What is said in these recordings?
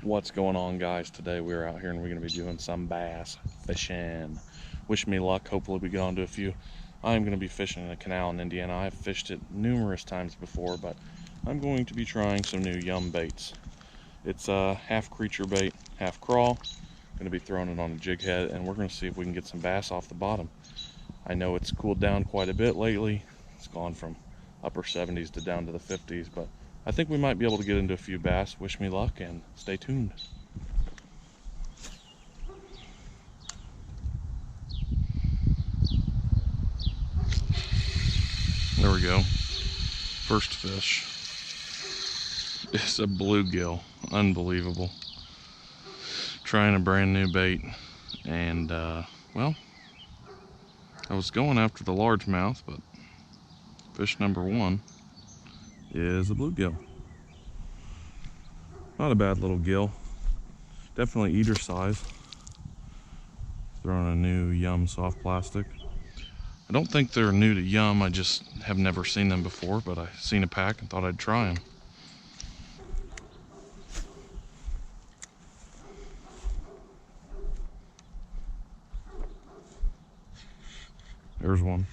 What's going on, guys? Today we're out here and we're going to be doing some bass fishing. Wish me luck. Hopefully we get onto a few. I'm going to be fishing in a canal in Indiana. I've fished it numerous times before, but I'm going to be trying some new yum baits. It's half creature bait, half crawl. Going to be throwing it on a jig head, and we're going to see if we can get some bass off the bottom. I know it's cooled down quite a bit lately. It's gone from upper 70s to down to the 50s, but I think we might be able to get into a few bass. Wish me luck and stay tuned. There we go. First fish. It's a bluegill. Unbelievable. Trying a brand new bait, and well, I was going after the largemouth, but fish number one is a bluegill. Not a bad little gill. Definitely eater size. Throwing a new Yum soft plastic. I don't think they're new to Yum, I just have never seen them before, but I seen a pack and thought I'd try them. There's one.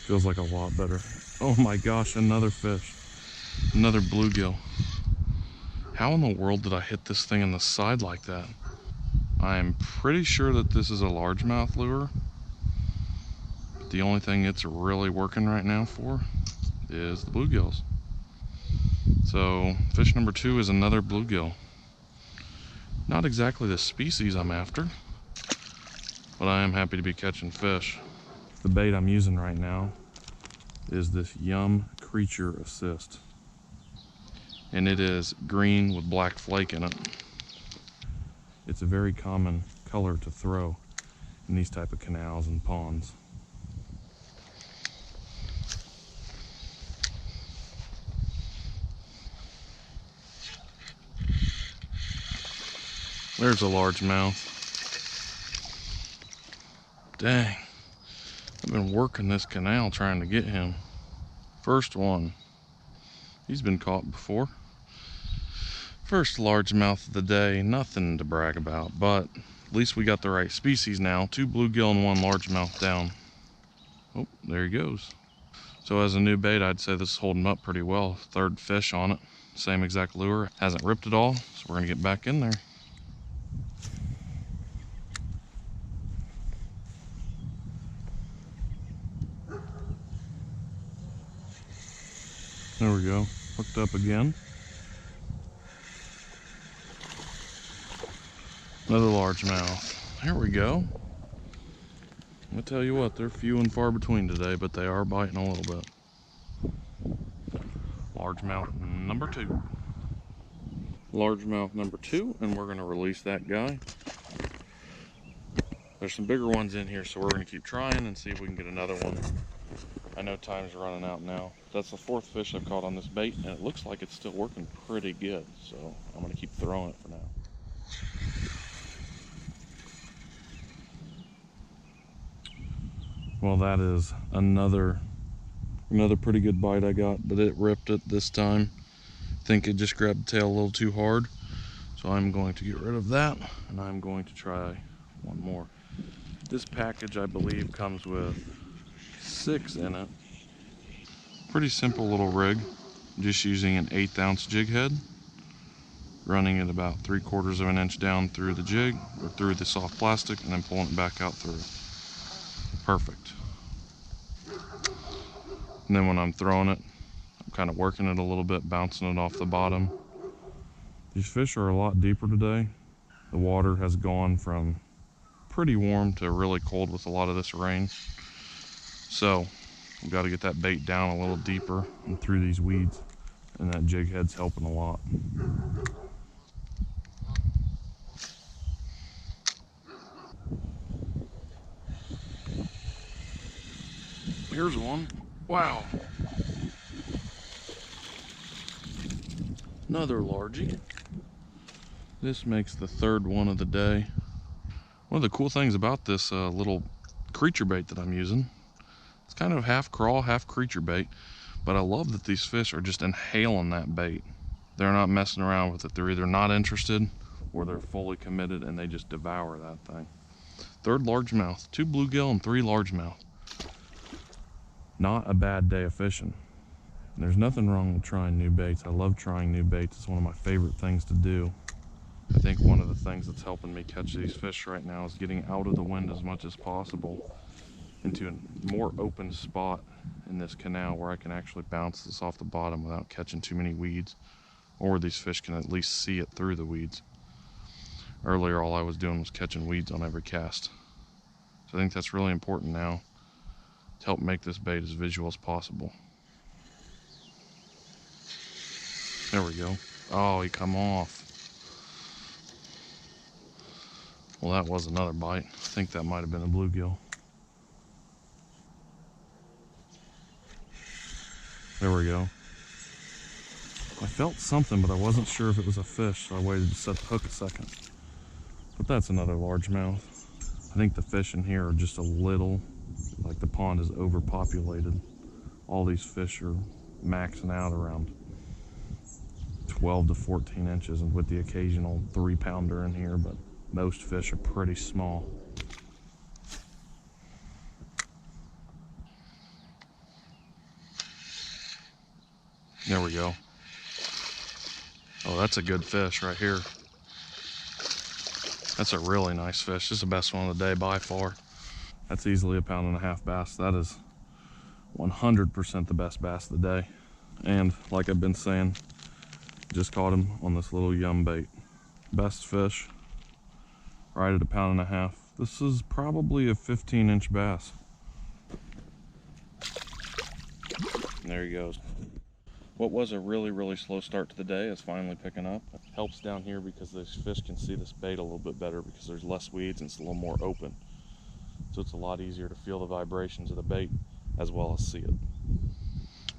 Feels like a lot better. Oh my gosh, another fish. Another bluegill. How in the world did I hit this thing in the side like that? I'm pretty sure that this is a largemouth lure. The only thing it's really working right now for is the bluegills. So fish number two is another bluegill. Not exactly the species I'm after, but I am happy to be catching fish. The bait I'm using right now is this Yum Creature Assist, and it is green with black flake in it. It's a very common color to throw in these type of canals and ponds. There's a largemouth. Dang, I've been working this canal trying to get him. First one. He's been caught before. First largemouth of the day, nothing to brag about, but at least we got the right species now. 2 bluegill and 1 largemouth down. Oh, there he goes. So as a new bait, I'd say this is holding up pretty well. Third fish on it, same exact lure. Hasn't ripped at all, so we're gonna get back in there. There we go, hooked up again. Another largemouth. Here we go. I'll tell you what, they're few and far between today, but they are biting a little bit. Largemouth number 2. Largemouth number 2, and we're gonna release that guy. There's some bigger ones in here, so we're gonna keep trying and see if we can get another one. I know time's running out now. That's the 4th fish I've caught on this bait, and it looks like it's still working pretty good, so I'm gonna keep throwing it for now. Well, that is another pretty good bite I got, but it ripped it this time. I think it just grabbed the tail a little too hard, so I'm going to get rid of that, and I'm going to try one more. This package, I believe, comes with 6 in it. Pretty simple little rig, just using an 1/8 ounce jig head, running it about 3/4 of an inch down through the jig, or through the soft plastic, and then pulling it back out through. Perfect. And then when I'm throwing it, I'm kind of working it a little bit, bouncing it off the bottom. These fish are a lot deeper today. The water has gone from pretty warm to really cold with a lot of this rain. So we've got to get that bait down a little deeper and through these weeds, and that jig head's helping a lot. Here's one. Wow. Another largie. This makes the 3rd one of the day. One of the cool things about this little creature bait that I'm using, it's kind of half crawl, half creature bait, but I love that these fish are just inhaling that bait. They're not messing around with it. They're either not interested or they're fully committed and they just devour that thing. Third largemouth, 2 bluegill and 3 largemouth. Not a bad day of fishing. There's nothing wrong with trying new baits. I love trying new baits. It's one of my favorite things to do. I think one of the things that's helping me catch these fish right now is getting out of the wind as much as possible into a more open spot in this canal where I can actually bounce this off the bottom without catching too many weeds, or these fish can at least see it through the weeds. Earlier, all I was doing was catching weeds on every cast. So I think that's really important now to help make this bait as visual as possible. There we go. Oh, he come off. Well, that was another bite. I think that might have been a bluegill. There we go. I felt something, but I wasn't sure if it was a fish, so I waited to set the hook a second. But that's another largemouth. I think the fish in here are just a little, like the pond is overpopulated. All these fish are maxing out around 12 to 14 inches, and with the occasional 3-pounder in here, but most fish are pretty small. There we go. Oh, that's a good fish right here. That's a really nice fish. This is the best one of the day by far. That's easily a 1.5 pound bass. That is 100% the best bass of the day. And like I've been saying, just caught him on this little yum bait. Best fish, right at 1.5 pounds. This is probably a 15-inch bass. And there he goes. What was a really slow start to the day is finally picking up. It helps down here because these fish can see this bait a little bit better because there's less weeds and it's a little more open. So it's a lot easier to feel the vibrations of the bait as well as see it.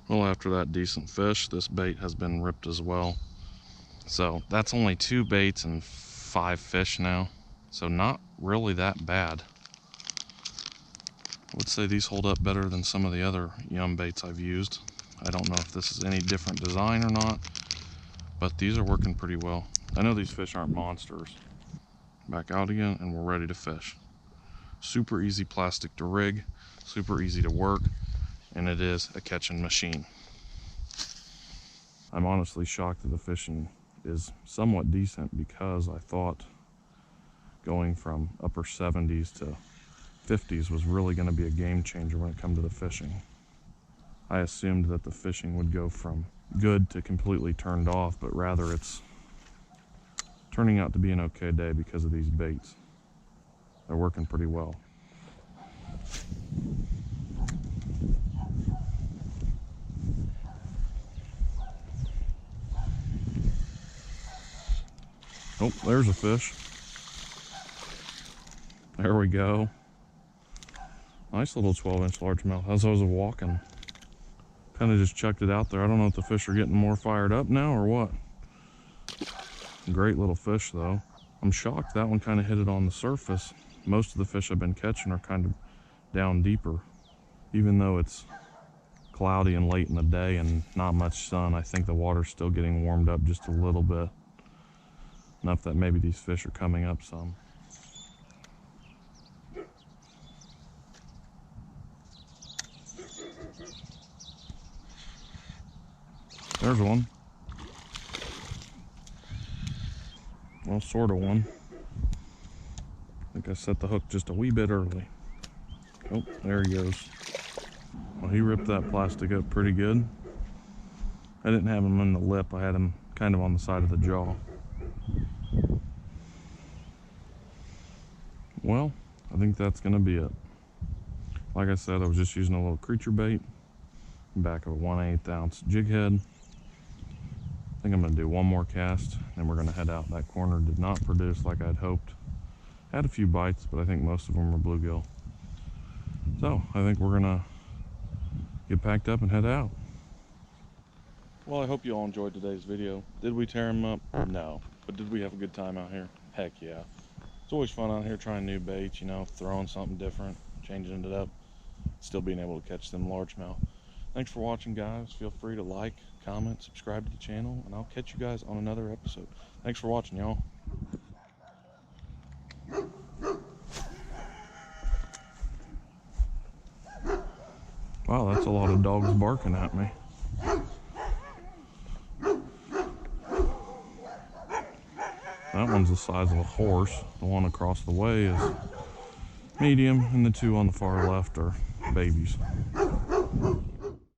Well, after that decent fish, this bait has been ripped as well. So that's only 2 baits and 5 fish now. So not really that bad. I would say these hold up better than some of the other yum baits I've used. I don't know if this is any different design or not, but these are working pretty well. I know these fish aren't monsters. Back out again and we're ready to fish. Super easy plastic to rig, super easy to work, and it is a catching machine. I'm honestly shocked that the fishing is somewhat decent because I thought going from upper 70s to 50s was really going to be a game changer when it comes to the fishing. I assumed that the fishing would go from good to completely turned off, but rather it's turning out to be an okay day because of these baits. They're working pretty well. Oh, there's a fish. There we go. Nice little 12-inch largemouth. As I was walking, kind of just chucked it out there. I don't know if the fish are getting more fired up now or what. Great little fish though. I'm shocked that one kind of hit it on the surface. Most of the fish I've been catching are kind of down deeper. Even though it's cloudy and late in the day and not much sun, I think the water's still getting warmed up just a little bit. Enough that maybe these fish are coming up some. There's one. Well, sort of one. I think I set the hook just a wee bit early. Oh, there he goes. Well, he ripped that plastic up pretty good. I didn't have him in the lip. I had him kind of on the side of the jaw. Well, I think that's going to be it. Like I said, I was just using a little creature bait, back of a 1/8 ounce jig head. I think I'm going to do one more cast, and we're going to head out. That corner did not produce like I'd hoped. Had a few bites, but I think most of them were bluegill. So I think we're going to get packed up and head out. Well, I hope you all enjoyed today's video. Did we tear them up? No. But did we have a good time out here? Heck yeah. It's always fun out here trying new baits, you know, throwing something different, changing it up, still being able to catch them largemouth. Thanks for watching, guys. Feel free to like, comment, subscribe to the channel, and I'll catch you guys on another episode. Thanks for watching, y'all. Wow, that's a lot of dogs barking at me. That one's the size of a horse. The one across the way is medium, and the two on the far left are babies.